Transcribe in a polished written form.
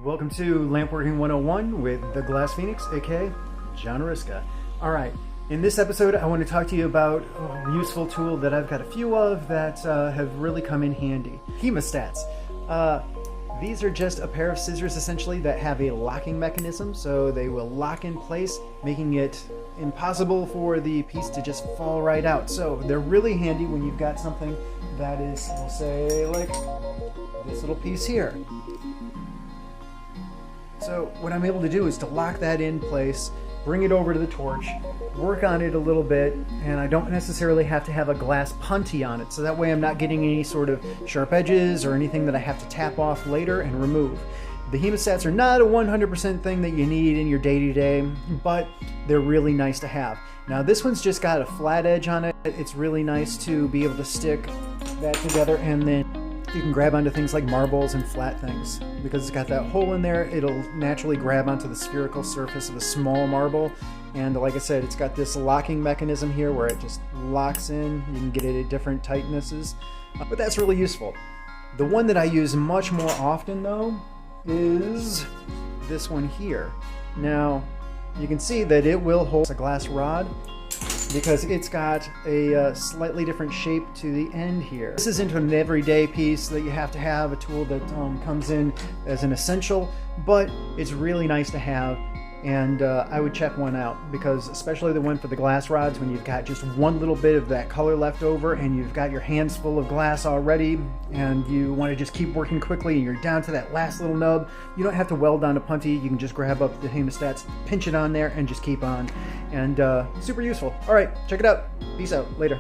Welcome to Lampworking 101 with the Glass Phoenix, aka John Ariska. Alright, in this episode I want to talk to you about a useful tool that I've got a few of that have really come in handy. Hemostats. These are just a pair of scissors essentially that have a locking mechanism, so they will lock in place, making it impossible for the piece to just fall right out. So they're really handy when you've got something that is, we'll say, like this little piece here. So what I'm able to do is to lock that in place, bring it over to the torch, work on it a little bit, and I don't necessarily have to have a glass punty on it, so that way I'm not getting any sort of sharp edges or anything that I have to tap off later and remove. The hemostats are not a 100% thing that you need in your day-to-day, but they're really nice to have. Now this one's just got a flat edge on it. It's really nice to be able to stick that together, and then you can grab onto things like marbles and flat things. Because it's got that hole in there, it'll naturally grab onto the spherical surface of a small marble. And like I said, it's got this locking mechanism here where it just locks in. You can get it at different tightnesses. But that's really useful. The one that I use much more often though is this one here. Now, you can see that it will hold a glass rod, because it's got a slightly different shape to the end here. This isn't an everyday piece that you have to have, a tool that comes in as an essential, but it's really nice to have, and I would check one out, because especially the one for the glass rods, when you've got just one little bit of that color left over and you've got your hands full of glass already and you want to just keep working quickly and you're down to that last little nub, you don't have to weld down a punty. You can just grab up the hemostats, pinch it on there, and just keep on. And super useful. All right, check it out. Peace out. Later.